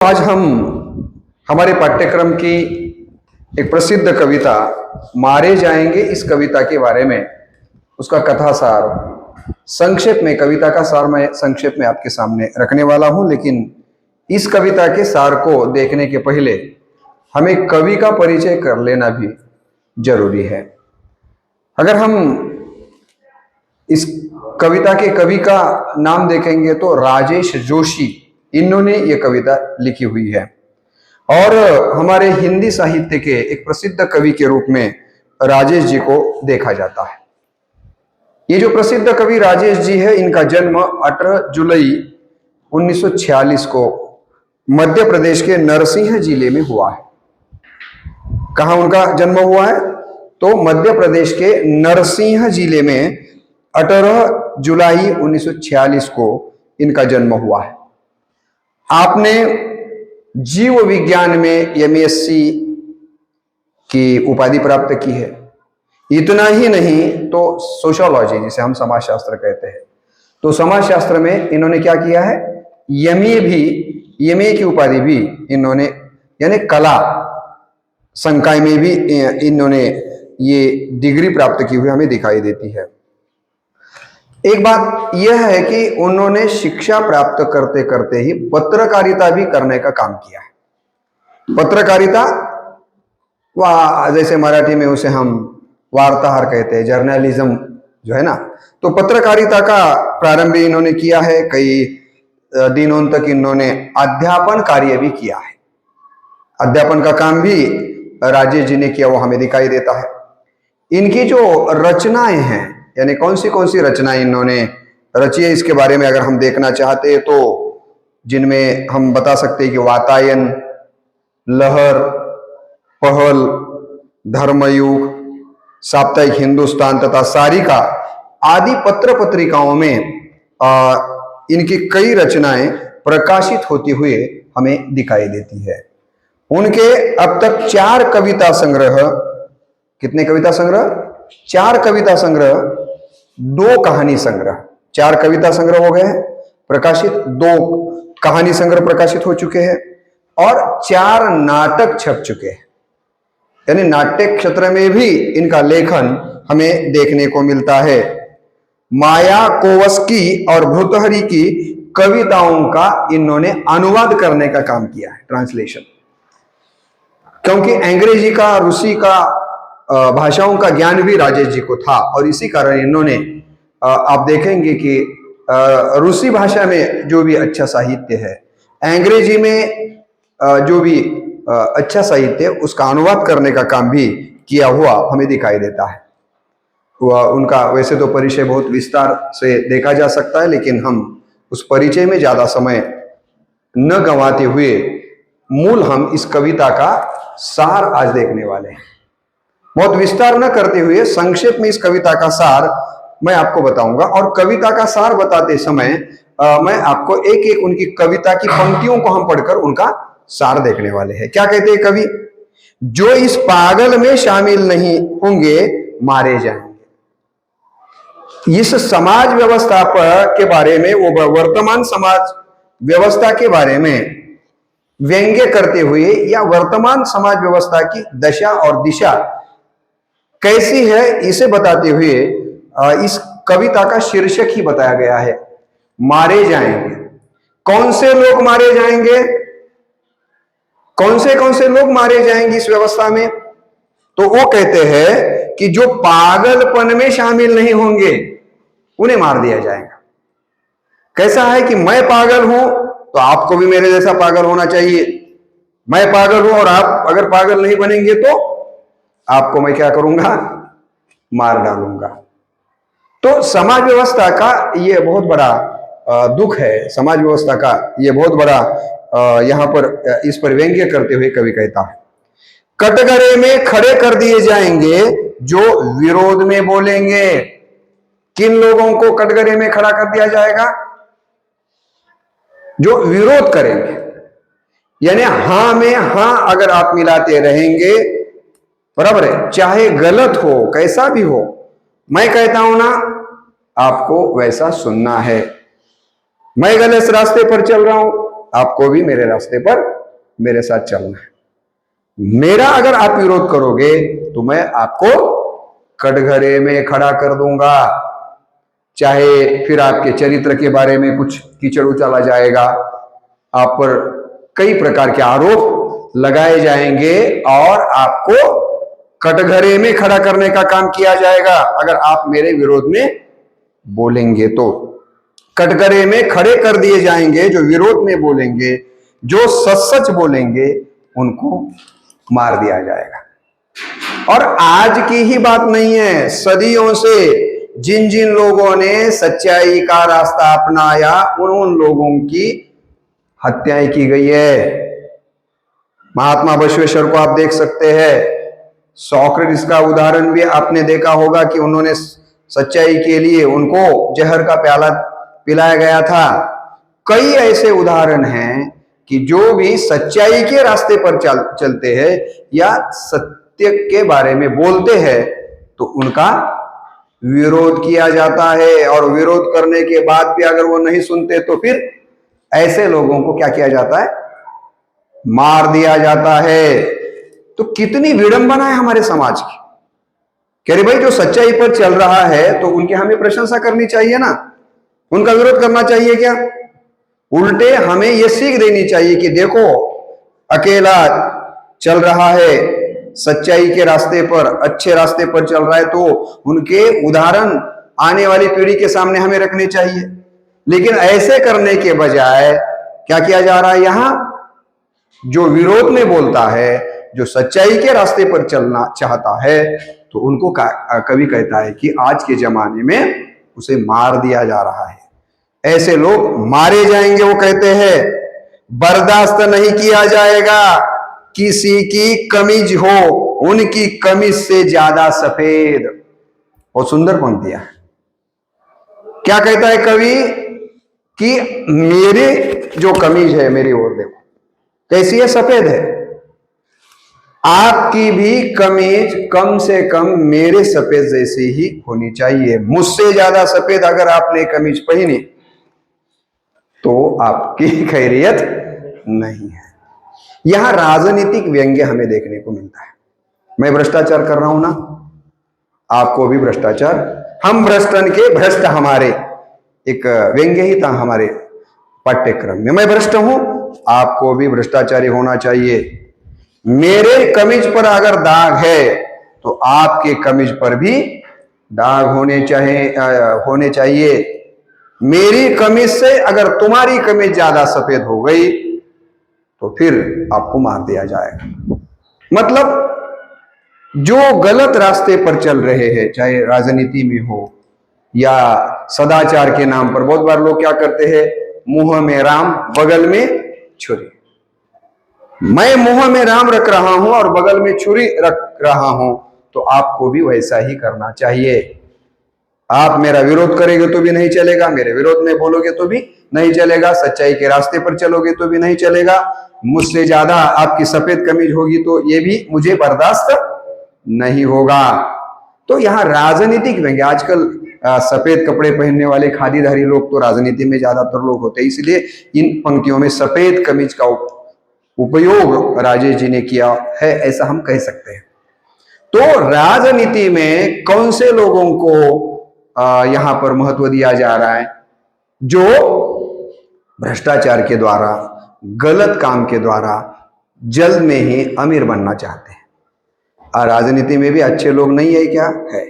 आज हम हमारे पाठ्यक्रम की एक प्रसिद्ध कविता मारे जाएंगे इस कविता के बारे में उसका कथा सार संक्षेप में कविता का सार मैं संक्षेप में आपके सामने रखने वाला हूं। लेकिन इस कविता के सार को देखने के पहले हमें कवि का परिचय कर लेना भी जरूरी है। अगर हम इस कविता के कवि का नाम देखेंगे तो राजेश जोशी, इन्होंने ये कविता लिखी हुई है और हमारे हिंदी साहित्य के एक प्रसिद्ध कवि के रूप में राजेश जी को देखा जाता है। ये जो प्रसिद्ध कवि राजेश जी है, इनका जन्म 18 जुलाई 1946 को मध्य प्रदेश के नरसिंह जिले में हुआ है। कहाँ उनका जन्म हुआ है? तो मध्य प्रदेश के नरसिंह जिले में 18 जुलाई 1946 को इनका जन्म हुआ है। आपने जीव विज्ञान में एमएससी की उपाधि प्राप्त की है। इतना ही नहीं तो सोशियोलॉजी, जिसे हम समाजशास्त्र कहते हैं, तो समाजशास्त्र में इन्होंने क्या किया है, एमए की उपाधि भी इन्होंने, यानी कला संकाय में भी इन्होंने ये डिग्री प्राप्त की हुई हमें दिखाई देती है। एक बात यह है कि उन्होंने शिक्षा प्राप्त करते करते ही पत्रकारिता भी करने का काम किया है। पत्रकारिता जैसे मराठी में उसे हम वार्ताहर कहते हैं, जर्नलिज्म जो है ना, तो पत्रकारिता का प्रारंभ इन्होंने किया है। कई दिनों तक इन्होंने अध्यापन कार्य भी किया है। अध्यापन का काम भी राजेश जी ने किया, वो हमें दिखाई देता है। इनकी जो रचनाएं हैं, यानी कौन सी रचनाएं इन्होंने रची है, इसके बारे में अगर हम देखना चाहते हैं तो जिनमें हम बता सकते हैं कि वातायन, लहर, पहल, धर्मयुग, साप्ताहिक हिंदुस्तान तथा सारिका आदि पत्र पत्रिकाओं में इनकी कई रचनाएं प्रकाशित होती हुए हमें दिखाई देती है। उनके अब तक 4 कविता संग्रह, कितने कविता संग्रह? 4 कविता संग्रह, 2 कहानी संग्रह, 4 कविता संग्रह हो गए हैं प्रकाशित, 2 कहानी संग्रह प्रकाशित हो चुके हैं और 4 नाटक छप चुके हैं। यानी नाट्य क्षेत्र में भी इनका लेखन हमें देखने को मिलता है। मायाकोवस्की और भर्तृहरि की कविताओं का इन्होंने अनुवाद करने का काम किया है, ट्रांसलेशन, क्योंकि अंग्रेजी का, रूसी का भाषाओं का ज्ञान भी राजेश जी को था और इसी कारण इन्होंने, आप देखेंगे कि रूसी भाषा में जो भी अच्छा साहित्य है, अंग्रेजी में जो भी अच्छा साहित्य, उसका अनुवाद करने का काम भी किया हुआ हमें दिखाई देता है। उनका वैसे तो परिचय बहुत विस्तार से देखा जा सकता है, लेकिन हम उस परिचय में ज्यादा समय न गंवाते हुए मूल हम इस कविता का सार आज देखने वाले हैं। बहुत विस्तार न करते हुए संक्षेप में इस कविता का सार मैं आपको बताऊंगा और कविता का सार बताते समय मैं आपको एक एक उनकी कविता की पंक्तियों को हम पढ़कर उनका सार देखने वाले हैं। क्या कहते हैं कवि? जो इस पागल में शामिल नहीं होंगे मारे जाएंगे। इस समाज व्यवस्था के बारे में, वो वर्तमान समाज व्यवस्था के बारे में व्यंग्य करते हुए या वर्तमान समाज व्यवस्था की दशा और दिशा कैसी है इसे बताते हुए इस कविता का शीर्षक ही बताया गया है, मारे जाएंगे। कौन से लोग मारे जाएंगे? कौन से लोग मारे जाएंगे इस व्यवस्था में? तो वो कहते हैं कि जो पागलपन में शामिल नहीं होंगे उन्हें मार दिया जाएगा। कैसा है कि मैं पागल हूं तो आपको भी मेरे जैसा पागल होना चाहिए। मैं पागल हूं और आप अगर पागल नहीं बनेंगे तो आपको मैं क्या करूंगा? मार डालूंगा। तो समाज व्यवस्था का ये बहुत बड़ा दुख है। समाज व्यवस्था का ये बहुत बड़ा यहां पर इस पर व्यंग्य करते हुए कवि कहता है, कटघरे में खड़े कर दिए जाएंगे जो विरोध में बोलेंगे। किन लोगों को कटघरे में खड़ा कर दिया जाएगा? जो विरोध करेंगे। यानी हां में हां अगर आप मिलाते रहेंगे, बराबर है, चाहे गलत हो, कैसा भी हो, मैं कहता हूं ना, आपको वैसा सुनना है। मैं गलत रास्ते पर चल रहा हूं, आपको भी मेरे रास्ते पर मेरे साथ चलना है। मेरा अगर आप विरोध करोगे तो मैं आपको कटघरे में खड़ा कर दूंगा, चाहे फिर आपके चरित्र के बारे में कुछ कीचड़ उछाला जाएगा, आप पर कई प्रकार के आरोप लगाए जाएंगे और आपको कटघरे में खड़ा करने का काम किया जाएगा अगर आप मेरे विरोध में बोलेंगे तो। कटघरे में खड़े कर दिए जाएंगे जो विरोध में बोलेंगे, जो सच सच बोलेंगे उनको मार दिया जाएगा। और आज की ही बात नहीं है, सदियों से जिन जिन लोगों ने सच्चाई का रास्ता अपनाया उन लोगों की हत्याएं की गई है। महात्मा बसवेश्वर को आप देख सकते हैं, सोक्रेटिस का उदाहरण भी आपने देखा होगा कि उन्होंने सच्चाई के लिए उनको जहर का प्याला पिलाया गया था। कई ऐसे उदाहरण हैं कि जो भी सच्चाई के रास्ते पर चलते हैं या सत्य के बारे में बोलते हैं तो उनका विरोध किया जाता है, और विरोध करने के बाद भी अगर वो नहीं सुनते तो फिर ऐसे लोगों को क्या किया जाता है, मार दिया जाता है। तो कितनी विडंबना है हमारे समाज की। कह रहे भाई जो सच्चाई पर चल रहा है तो उनकी हमें प्रशंसा करनी चाहिए ना, उनका विरोध करना चाहिए क्या? उल्टे हमें यह सीख देनी चाहिए कि देखो अकेला चल रहा है, सच्चाई के रास्ते पर, अच्छे रास्ते पर चल रहा है, तो उनके उदाहरण आने वाली पीढ़ी के सामने हमें रखने चाहिए। लेकिन ऐसे करने के बजाय क्या किया जा रहा है, यहां जो विरोध में बोलता है, जो सच्चाई के रास्ते पर चलना चाहता है, तो उनको कवि कहता है कि आज के जमाने में उसे मार दिया जा रहा है। ऐसे लोग मारे जाएंगे। वो कहते हैं बर्दाश्त नहीं किया जाएगा किसी की कमीज हो उनकी कमीज से ज्यादा सफेद। बहुत सुंदर पंक्तियां। क्या कहता है कवि कि मेरे जो कमीज है, मेरी ओर देखो कैसी है, सफेद है। आपकी भी कमीज कम से कम मेरे सफेद जैसी ही होनी चाहिए। मुझसे ज्यादा सफेद अगर आपने कमीज पहनी तो आपकी खैरियत नहीं है। यहां राजनीतिक व्यंग्य हमें देखने को मिलता है। मैं भ्रष्टाचार कर रहा हूं ना, आपको भी भ्रष्टाचार, हम भ्रष्टन के भ्रष्ट, हमारे एक व्यंग्य ही था हमारे पाठ्यक्रम में। मैं भ्रष्ट हूं, आपको भी भ्रष्टाचारी होना चाहिए। मेरे कमीज पर अगर दाग है तो आपके कमीज पर भी दाग होने चाहिए। मेरी कमीज से अगर तुम्हारी कमीज ज्यादा सफेद हो गई तो फिर आपको मार दिया जाएगा। मतलब जो गलत रास्ते पर चल रहे हैं, चाहे राजनीति में हो या सदाचार के नाम पर, बहुत बार लोग क्या करते हैं, मुंह में राम बगल में छुरी। मैं मुंह में राम रख रहा हूं और बगल में छुरी रख रहा हूं, तो आपको भी वैसा ही करना चाहिए। आप मेरा विरोध करेंगे तो भी नहीं चलेगा, मेरे विरोध में बोलोगे तो भी नहीं चलेगा, सच्चाई के रास्ते पर चलोगे तो भी नहीं चलेगा। मुझसे ज्यादा आपकी सफेद कमीज होगी तो ये भी मुझे बर्दाश्त नहीं होगा। तो यहाँ राजनीतिक व्यंग्य, आजकल सफेद कपड़े पहनने वाले खादीधारी लोग तो राजनीति में ज्यादातर लोग होते हैं, इसलिए इन पंक्तियों में सफेद कमीज का उपयोग राजेश जी ने किया है, ऐसा हम कह सकते हैं। तो राजनीति में कौन से लोगों को यहां पर महत्व दिया जा रहा है? जो भ्रष्टाचार के द्वारा, गलत काम के द्वारा जल्द में ही अमीर बनना चाहते हैं। और राजनीति में भी अच्छे लोग नहीं है क्या? है।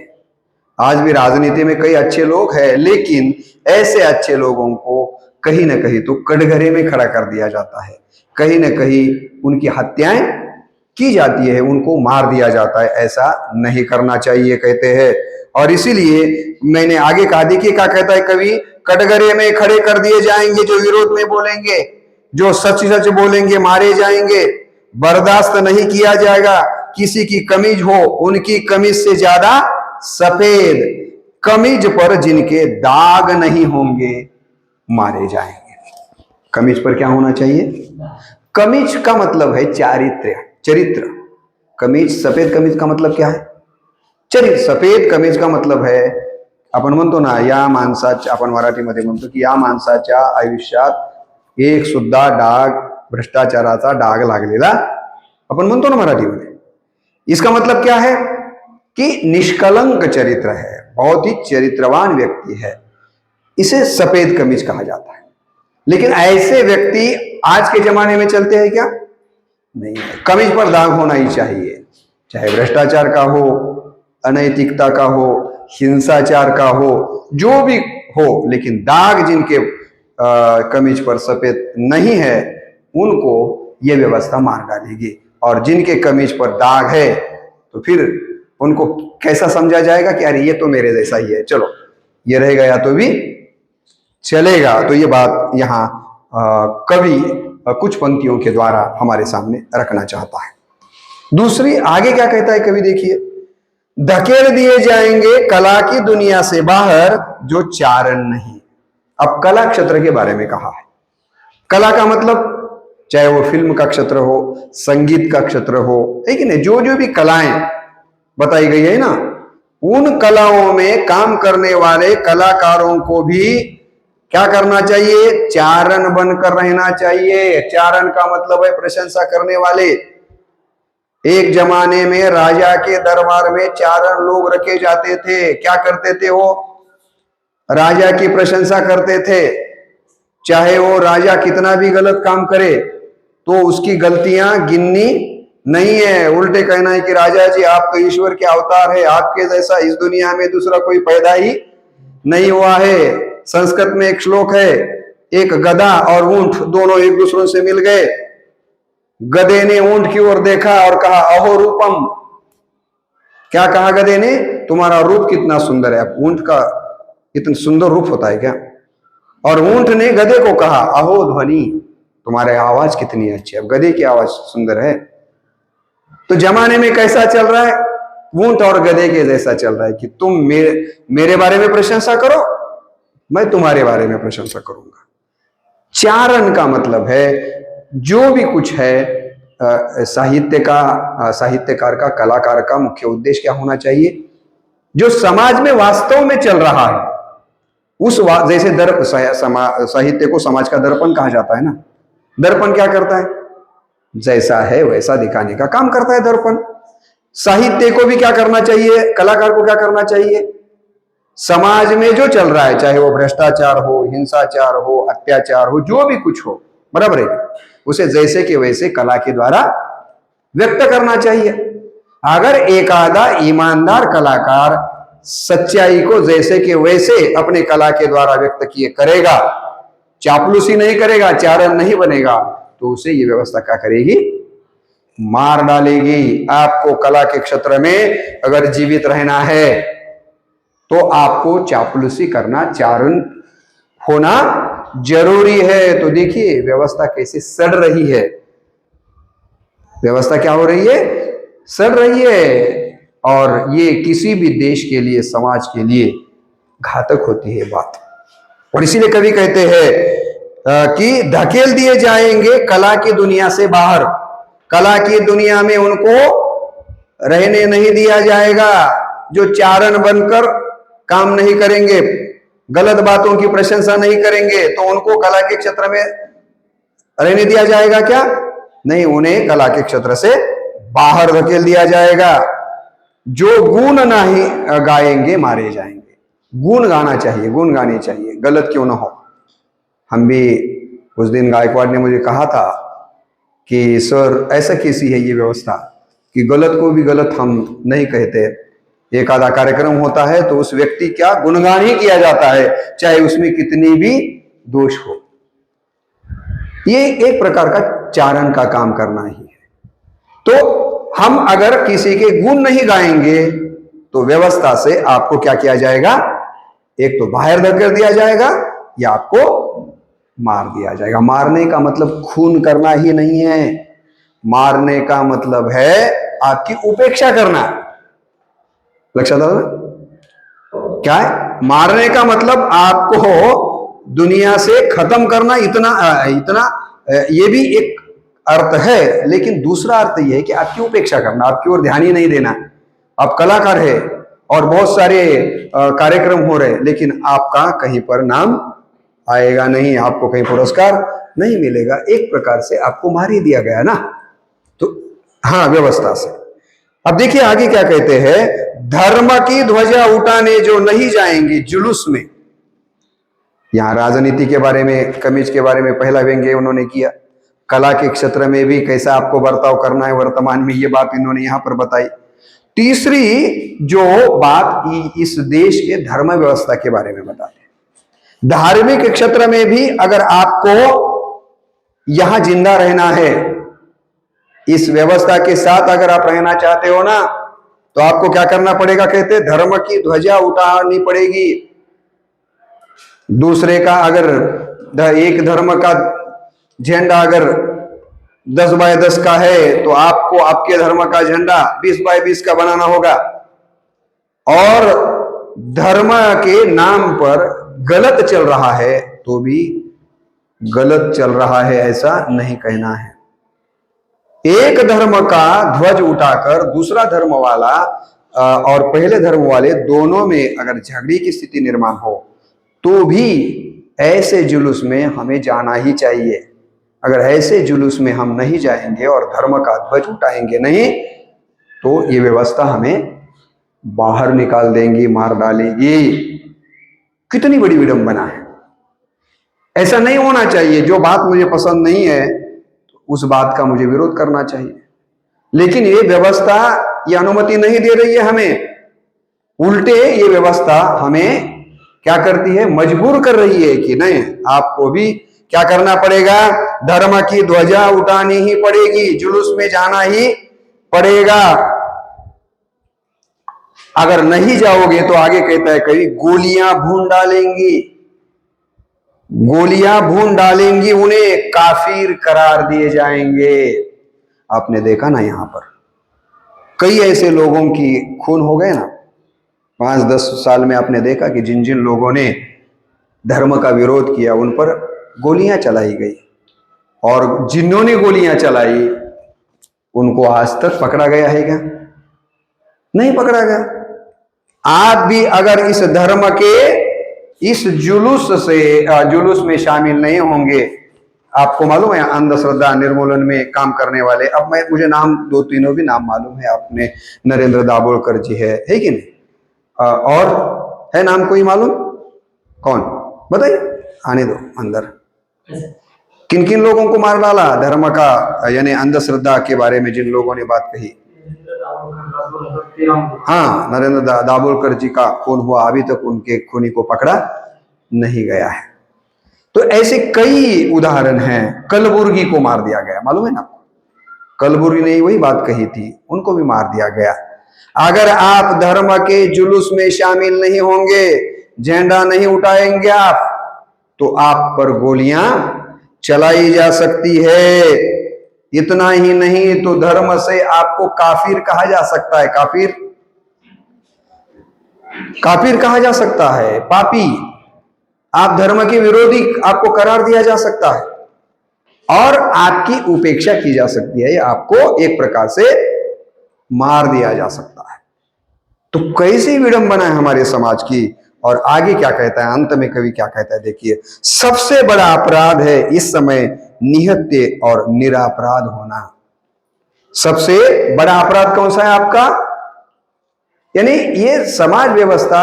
आज भी राजनीति में कई अच्छे लोग हैं, लेकिन ऐसे अच्छे लोगों को कहीं ना कहीं तो कटघरे में खड़ा कर दिया जाता है, कहीं ना कहीं उनकी हत्याएं की जाती है, उनको मार दिया जाता है। ऐसा नहीं करना चाहिए कहते हैं। और इसीलिए मैंने आगे कहा, देखिए क्या कहता है कवि, कटघरे में खड़े कर दिए जाएंगे जो विरोध में बोलेंगे, जो सच सच बोलेंगे मारे जाएंगे। बर्दाश्त नहीं किया जाएगा किसी की कमीज हो उनकी कमीज से ज्यादा सफेद, कमीज पर जिनके दाग नहीं होंगे मारे जाएंगे। कमीज पर क्या होना चाहिए? कमीज का मतलब है चरित्र। कमीज, सफेद कमीज का मतलब क्या है? चरित्र। सफेद कमीज का मतलब है, आपण म्हणतो ना, या माणसाच्या, आपण मराठीमध्ये म्हणतो की या माणसाच्या आयुष्यात एक सुद्धा डाग भ्रष्टाचाराचा डाग लागलेला आपण म्हणतो ना मराठीमध्ये. इसका मतलब क्या है कि निष्कलंक चरित्र है, बहुत ही चरित्रवान व्यक्ति है, इसे सफेद कमीज कहा जाता है. लेकिन ऐसे व्यक्ति आज के जमाने में चलते हैं क्या? नहीं है. कमीज पर दाग होना ही चाहिए, चाहे भ्रष्टाचार का हो, अनैतिकता का हो, हिंसाचार का हो, जो भी हो, लेकिन दाग जिनके कमीज पर सफेद नहीं है उनको ये व्यवस्था मार डालेगी, और जिनके कमीज पर दाग है तो फिर उनको कैसा समझा जाएगा कि अरे ये तो मेरे जैसा ही है, चलो ये रह गया तो भी चलेगा. तो ये बात यहाँ कवि कुछ पंक्तियों के द्वारा हमारे सामने रखना चाहता है. दूसरी आगे क्या कहता है कवि, देखिए, धकेल दिए जाएंगे कला की दुनिया से बाहर जो चारण नहीं. अब कला क्षेत्र के बारे में कहा है. कला का मतलब चाहे वो फिल्म का क्षेत्र हो, संगीत का क्षेत्र हो, है कि नहीं, जो जो भी कलाएं बताई गई है ना, उन कलाओं में काम करने वाले कलाकारों को भी क्या करना चाहिए? चारण बनकर रहना चाहिए. चारण का मतलब है प्रशंसा करने वाले. एक जमाने में राजा के दरबार में चारण लोग रखे जाते थे. क्या करते थे? वो राजा की प्रशंसा करते थे. चाहे वो राजा कितना भी गलत काम करे तो उसकी गलतियां गिननी नहीं है, उल्टे कहना है कि राजा जी आप तो ईश्वर के अवतार है, आपके जैसा इस दुनिया में दूसरा कोई पैदा ही नहीं हुआ है. संस्कृत में एक श्लोक है, एक गधा और ऊंट दोनों एक दूसरों से मिल गए. गधे ने ऊंट की ओर देखा और कहा अहो रूपम. क्या कहा गधे ने? तुम्हारा रूप कितना सुंदर है. ऊंट का इतना सुंदर रूप होता है क्या? और ऊंट ने गधे को कहा अहो ध्वनि, तुम्हारे आवाज कितनी अच्छी है. अब गधे की आवाज सुंदर है. तो जमाने में कैसा चल रहा है? ऊंट और गधे के जैसा चल रहा है कि तुम मेरे बारे में प्रशंसा करो, मैं तुम्हारे बारे में प्रशंसा करूंगा. चारण का मतलब है जो भी कुछ है साहित्यकार का, कलाकार का मुख्य उद्देश्य क्या होना चाहिए? जो समाज में वास्तव में चल रहा है उस जैसे साहित्य को समाज का दर्पण कहा जाता है ना. दर्पण क्या करता है? जैसा है वैसा दिखाने का काम करता है दर्पण. साहित्य को भी क्या करना चाहिए? कलाकार को क्या करना चाहिए? समाज में जो चल रहा है, चाहे वो भ्रष्टाचार हो, हिंसाचार हो, अत्याचार हो, जो भी कुछ हो, बराबर है, उसे जैसे के वैसे कला के द्वारा व्यक्त करना चाहिए. अगर एक आधा ईमानदार कलाकार सच्चाई को जैसे के वैसे अपने कला के द्वारा व्यक्त किए करेगा, चापलूसी नहीं करेगा, चारण नहीं बनेगा, तो उसे ये व्यवस्था क्या करेगी? मार डालेगी. आपको कला के क्षेत्र में अगर जीवित रहना है तो आपको चापलूसी करना, चारण होना जरूरी है. तो देखिए व्यवस्था कैसे सड़ रही है. व्यवस्था क्या हो रही है? सड़ रही है. और ये किसी भी देश के लिए, समाज के लिए घातक होती है बात. और इसीलिए कवि कहते हैं कि धकेल दिए जाएंगे कला की दुनिया से बाहर. कला की दुनिया में उनको रहने नहीं दिया जाएगा. जो चारण बनकर काम नहीं करेंगे, गलत बातों की प्रशंसा नहीं करेंगे, तो उनको कला के क्षेत्र में रहने दिया जाएगा क्या? नहीं, उन्हें कला के क्षेत्र से बाहर धकेल दिया जाएगा. जो गुण नहीं गाएंगे मारे जाएंगे. गुण गाना चाहिए, गुण गाने चाहिए, गलत क्यों ना हो. हम भी उस दिन गायकवाड़ ने मुझे कहा था कि सर ऐसा कैसी है ये व्यवस्था कि गलत को भी गलत हम नहीं कहते. एक आधा कार्यक्रम होता है तो उस व्यक्ति क्या गुणगान ही किया जाता है, चाहे उसमें कितनी भी दोष हो. ये एक प्रकार का चारण का काम करना ही है. तो हम अगर किसी के गुण नहीं गाएंगे तो व्यवस्था से आपको क्या किया जाएगा? एक तो बाहर धकेल दिया जाएगा या आपको मार दिया जाएगा. मारने का मतलब खून करना ही नहीं है. मारने का मतलब है आपकी उपेक्षा करना. लक्षात आया? क्या है मारने का मतलब? आपको दुनिया से खत्म करना. इतना ये भी एक अर्थ है, लेकिन दूसरा अर्थ यह है कि आपकी उपेक्षा करना, आपकी ओर ध्यान ही नहीं देना. आप कलाकार है और बहुत सारे कार्यक्रम हो रहे, लेकिन आपका कहीं पर नाम आएगा नहीं, आपको कहीं पुरस्कार नहीं मिलेगा, एक प्रकार से आपको मार ही दिया गया ना। तो हाँ, व्यवस्था से। अब देखिए आगे क्या कहते हैं, धर्म की ध्वजा उठाने जो नहीं जाएंगे जुलूस में। यहां राजनीति के बारे में, कमीज के बारे में पहला व्यंग्य उन्होंने किया। कला के क्षेत्र में भी कैसा आपको बर्ताव करना है वर्तमान में, ये बात इन्होंने यहां पर बताई। तीसरी जो बात इस देश के धर्म व्यवस्था के बारे में बताते हैं। धार्मिक क्षेत्र में भी अगर आपको यहां जिंदा रहना है, इस व्यवस्था के साथ अगर आप रहना चाहते हो ना, तो आपको क्या करना पड़ेगा, कहते हैं धर्म की ध्वजा उठानी पड़ेगी। दूसरे का अगर एक धर्म का झंडा अगर 10 बाय 10 का है, तो आपको आपके धर्म का झंडा 20 बाय 20 का बनाना होगा। और धर्म के नाम पर गलत चल रहा है तो भी गलत चल रहा है ऐसा नहीं कहना है। एक धर्म का ध्वज उठाकर दूसरा धर्म वाला और पहले धर्म वाले दोनों में अगर झगड़े की स्थिति निर्माण हो, तो भी ऐसे जुलूस में हमें जाना ही चाहिए। अगर ऐसे जुलूस में हम नहीं जाएंगे और धर्म का ध्वज उठाएंगे नहीं, तो ये व्यवस्था हमें बाहर निकाल देंगी, मार डालेगी। कितनी बड़ी विडंबना है। ऐसा नहीं होना चाहिए। जो बात मुझे पसंद नहीं है, उस बात का मुझे विरोध करना चाहिए। लेकिन ये व्यवस्था ये अनुमति नहीं दे रही है हमें। उल्टे ये व्यवस्था हमें क्या करती है, मजबूर कर रही है कि नहीं, आपको भी क्या करना पड़ेगा, धर्म की ध्वजा उठानी ही पड़ेगी, जुलूस में जाना ही पड़ेगा। अगर नहीं जाओगे तो आगे कहता है कभी गोलियां भून डालेंगी, गोलियां भून डालेंगी, उन्हें काफिर करार दिए जाएंगे। आपने देखा ना, यहां पर कई ऐसे लोगों की खून हो गए ना 5-10 साल में। आपने देखा कि जिन जिन लोगों ने धर्म का विरोध किया उन पर गोलियां चलाई गई, और जिन्होंने गोलियां चलाई उनको आज तक पकड़ा गया है क्या? नहीं पकड़ा गया। आप भी अगर इस धर्म के इस जुलूस में शामिल नहीं होंगे, आपको मालूम है अंधश्रद्धा निर्मूलन में काम करने वाले, अब मुझे नाम 2-3 भी नाम मालूम है। आपने नरेंद्र दाभोलकर जी है कि नहीं, और है नाम कोई मालूम? कौन बताइए, आने दो अंदर। किन किन लोगों को मार डाला धर्म का, यानी अंधश्रद्धा के बारे में जिन लोगों ने बात कही? हाँ, नरेंद्र दाभोलकर जी का खून हुआ, अभी तक उनके खूनी को पकड़ा नहीं गया है। तो ऐसे कई उदाहरण हैं। कलबुर्गी को मार दिया गया, मालूम है ना आपको? कलबुर्गी ने वही बात कही थी, उनको भी मार दिया गया। अगर आप धर्म के जुलूस में शामिल नहीं होंगे, झंडा नहीं उठाएंगे आप, तो आप पर गोलियां चलाई जा सकती है। इतना ही नहीं तो धर्म से आपको काफिर कहा जा सकता है। काफिर कहा जा सकता है, पापी। आप धर्म के विरोधी आपको करार दिया जा सकता है, और आपकी उपेक्षा की जा सकती है, आपको एक प्रकार से मार दिया जा सकता है। तो कैसी विडंबना है हमारे समाज की। और आगे क्या कहता है, अंत में कवि क्या कहता है, देखिए, सबसे बड़ा अपराध है इस समय निहत्य और निरापराध होना। सबसे बड़ा अपराध कौन सा है आपका? यानी ये समाज व्यवस्था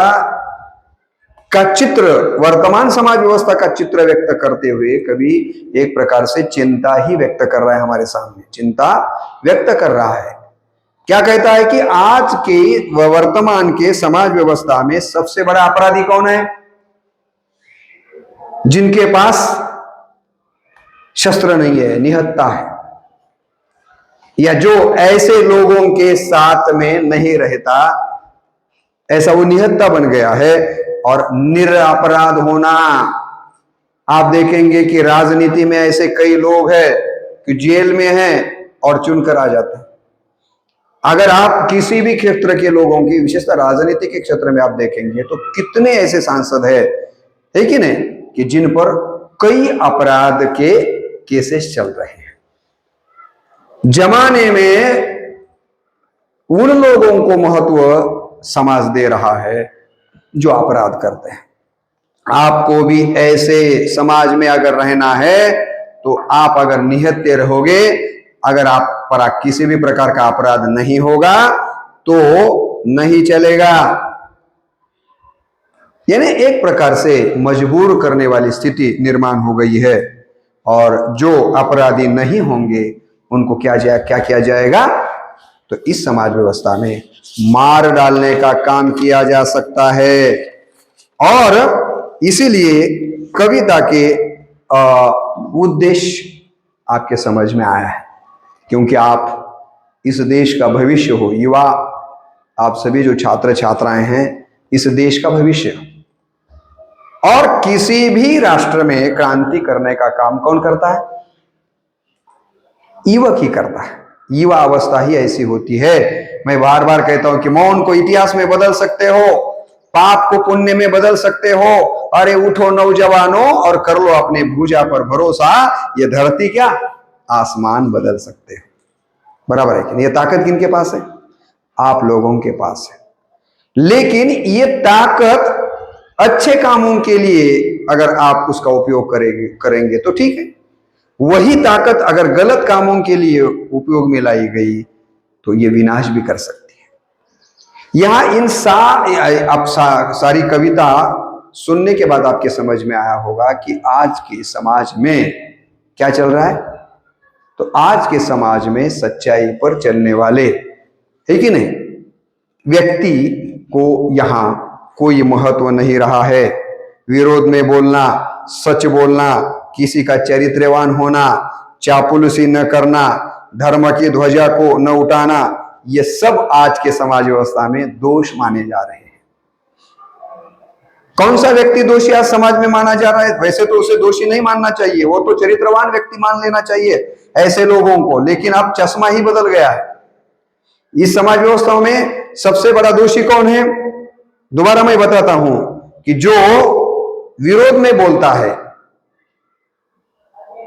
का चित्र, वर्तमान समाज व्यवस्था का चित्र व्यक्त करते हुए कवि एक प्रकार से चिंता ही व्यक्त कर रहा है हमारे सामने, चिंता व्यक्त कर रहा है। क्या कहता है कि आज के वर्तमान के समाज व्यवस्था में सबसे बड़ा अपराधी कौन है? जिनके पास शस्त्र नहीं है, निहत्ता है, या जो ऐसे लोगों के साथ में नहीं रहता, ऐसा वो निहत्ता बन गया है। और निरपराध होना, आप देखेंगे कि राजनीति में ऐसे कई लोग हैं कि जेल में हैं और चुनकर आ जाते हैं। अगर आप किसी भी क्षेत्र के लोगों की, विशेषतः राजनीति के क्षेत्र में आप देखेंगे, तो कितने ऐसे सांसद है कि नहीं, कि जिन पर कई अपराध के केसेस चल रहे हैं। जमाने में उन लोगों को महत्व समाज दे रहा है जो अपराध करते हैं। आपको भी ऐसे समाज में अगर रहना है तो आप अगर निहत्थे रहोगे, अगर आप पर किसी भी प्रकार का अपराध नहीं होगा तो नहीं चलेगा। यानी एक प्रकार से मजबूर करने वाली स्थिति निर्माण हो गई है, और जो अपराधी नहीं होंगे उनको क्या किया जाएगा, तो इस समाज व्यवस्था में मार डालने का काम किया जा सकता है। और इसीलिए कविता के उद्देश्य आपके समझ में आया है, क्योंकि आप इस देश का भविष्य हो, युवा, आप सभी जो छात्र छात्राएं हैं इस देश का भविष्य। और किसी भी राष्ट्र में क्रांति करने का काम कौन करता है? युवक ही करता है। युवा अवस्था ही ऐसी होती है। मैं बार बार कहता हूं कि मौन को इतिहास में बदल सकते हो, पाप को पुण्य में बदल सकते हो। अरे उठो नौजवानों और कर लो अपने भुजा पर भरोसा, ये धरती क्या आसमान बदल सकते हो। बराबर है कि नहीं? ये ताकत किनके पास है? आप लोगों के पास है। लेकिन ये ताकत अच्छे कामों के लिए अगर आप उसका उपयोग करेंगे तो ठीक है। वही ताकत अगर गलत कामों के लिए उपयोग में लाई गई तो ये विनाश भी कर सकती है। यहां अब सारी कविता सुनने के बाद आपके समझ में आया होगा कि आज के समाज में क्या चल रहा है। तो आज के समाज में सच्चाई पर चलने वाले, है कि नहीं, व्यक्ति को यहां कोई महत्व नहीं रहा है। विरोध में बोलना, सच बोलना, किसी का चरित्रवान होना, चापलूसी न करना, धर्म की ध्वजा को न उठाना, ये सब आज के समाज व्यवस्था में दोष माने जा रहे हैं। कौन सा व्यक्ति दोषी आज समाज में माना जा रहा है? वैसे तो उसे दोषी नहीं मानना चाहिए, वो तो चरित्रवान व्यक्ति मान लेना चाहिए ऐसे लोगों को, लेकिन अब चश्मा ही बदल गया है। इस समाज व्यवस्था में सबसे बड़ा दोषी कौन है? दोबारा मैं बताता हूं कि जो विरोध में बोलता है,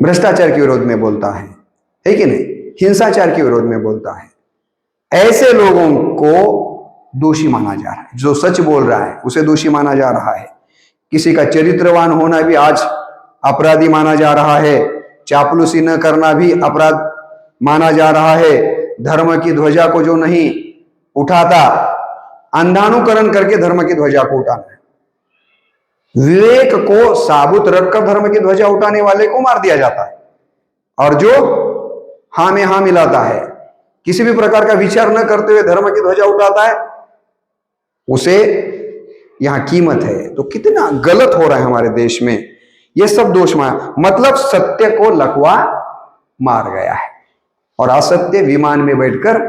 भ्रष्टाचार के विरोध में बोलता है कि नहीं, हिंसाचार के विरोध में बोलता है, ऐसे लोगों को दोषी माना जा रहा है। जो सच बोल रहा है उसे दोषी माना जा रहा है। किसी का चरित्रवान होना भी आज अपराधी माना जा रहा है। चापलूसी न करना भी अपराध माना जा रहा है। धर्म की ध्वजा को जो नहीं उठाता, अंधानुकरण करके धर्म की ध्वजा को उठाना है। विवेक को साबुत रखकर धर्म की ध्वजा उठाने वाले को मार दिया जाता है, और जो हां में हां मिलाता है, किसी भी प्रकार का विचार न करते हुए धर्म की ध्वजा उठाता है, उसे यहां कीमत है। तो कितना गलत हो रहा है हमारे देश में यह सब दोष मतलब सत्य को लकवा मार गया है और असत्य विमान में बैठकर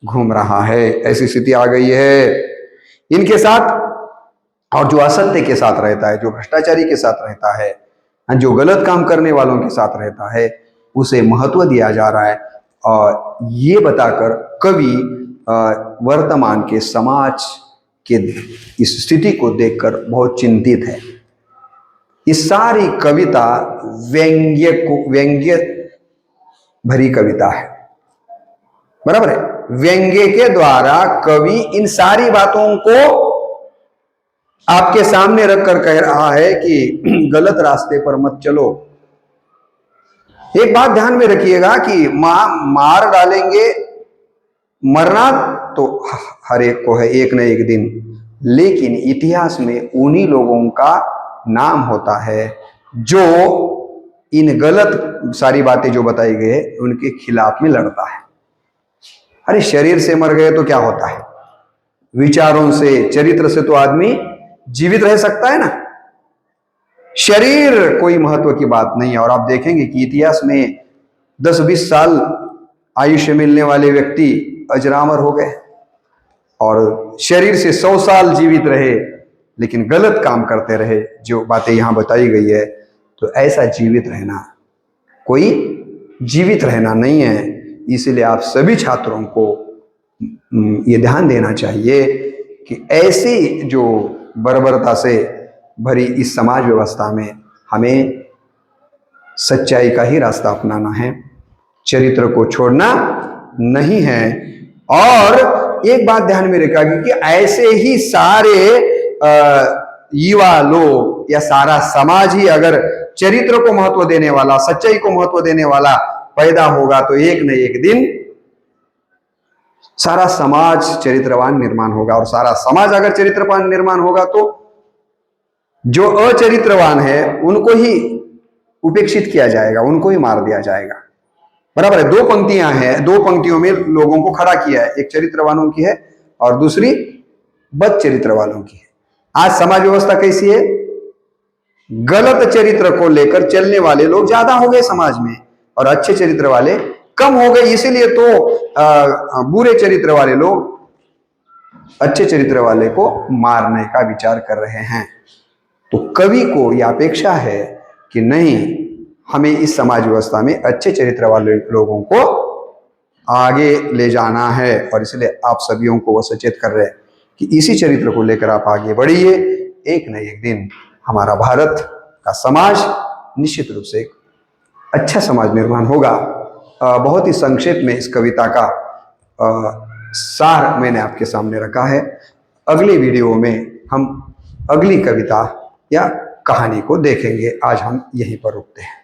घूम रहा है। ऐसी स्थिति आ गई है इनके साथ। और जो असत्य के साथ रहता है, जो भ्रष्टाचारी के साथ रहता है, जो गलत काम करने वालों के साथ रहता है, उसे महत्व दिया जा रहा है। और ये बताकर कवि वर्तमान के समाज के इस स्थिति को देखकर बहुत चिंतित है। इस सारी कविता व्यंग्य भरी कविता है, बराबर है। व्यंग्य के द्वारा कवि इन सारी बातों को आपके सामने रखकर कह रहा है कि गलत रास्ते पर मत चलो। एक बात ध्यान में रखिएगा कि मार डालेंगे, मरना तो हर एक को है एक न एक दिन, लेकिन इतिहास में उन्हीं लोगों का नाम होता है जो इन गलत सारी बातें जो बताई गई उनके खिलाफ में लड़ता है। अरे शरीर से मर गए तो क्या होता है, विचारों से, चरित्र से तो आदमी जीवित रह सकता है ना। शरीर कोई महत्व की बात नहीं है। और आप देखेंगे कि इतिहास में 10-20 साल आयुष्य मिलने वाले व्यक्ति अजरामर हो गए, और शरीर से 100 साल जीवित रहे लेकिन गलत काम करते रहे, जो बातें यहां बताई गई है। तो ऐसा जीवित रहना कोई जीवित रहना नहीं है। इसलिए आप सभी छात्रों को ये ध्यान देना चाहिए कि ऐसी जो बर्बरता से भरी इस समाज व्यवस्था में हमें सच्चाई का ही रास्ता अपनाना है, चरित्र को छोड़ना नहीं है। और एक बात ध्यान में रखा कि ऐसे ही सारे युवा लोग या सारा समाज ही अगर चरित्र को महत्व देने वाला, सच्चाई को महत्व देने वाला पैदा होगा तो एक न एक दिन सारा समाज चरित्रवान निर्माण होगा। और सारा समाज अगर चरित्रवान निर्माण होगा तो जो अचरित्रवान है उनको ही उपेक्षित किया जाएगा, उनको ही मार दिया जाएगा। बराबर है। दो पंक्तियां हैं, दो पंक्तियों में लोगों को खड़ा किया है, एक चरित्रवानों की है और दूसरी बद चरित्र वालों की है। आज समाज व्यवस्था कैसी है? गलत चरित्र को लेकर चलने वाले लोग ज्यादा हो गए समाज में और अच्छे चरित्र वाले कम हो गए। इसीलिए तो बुरे चरित्र वाले लोग अच्छे चरित्र वाले को मारने का विचार कर रहे हैं। तो कवि को यह अपेक्षा है कि नहीं, हमें इस समाज व्यवस्था में अच्छे चरित्र वाले लोगों को आगे ले जाना है। और इसलिए आप सभी को वो सचेत कर रहे हैं कि इसी चरित्र को लेकर आप आगे बढ़िए। एक न एक दिन हमारा भारत का समाज निश्चित रूप से एक अच्छा समाज निर्माण होगा। बहुत ही संक्षेप में इस कविता का सार मैंने आपके सामने रखा है। अगली वीडियो में हम अगली कविता या कहानी को देखेंगे। आज हम यहीं पर रुकते हैं।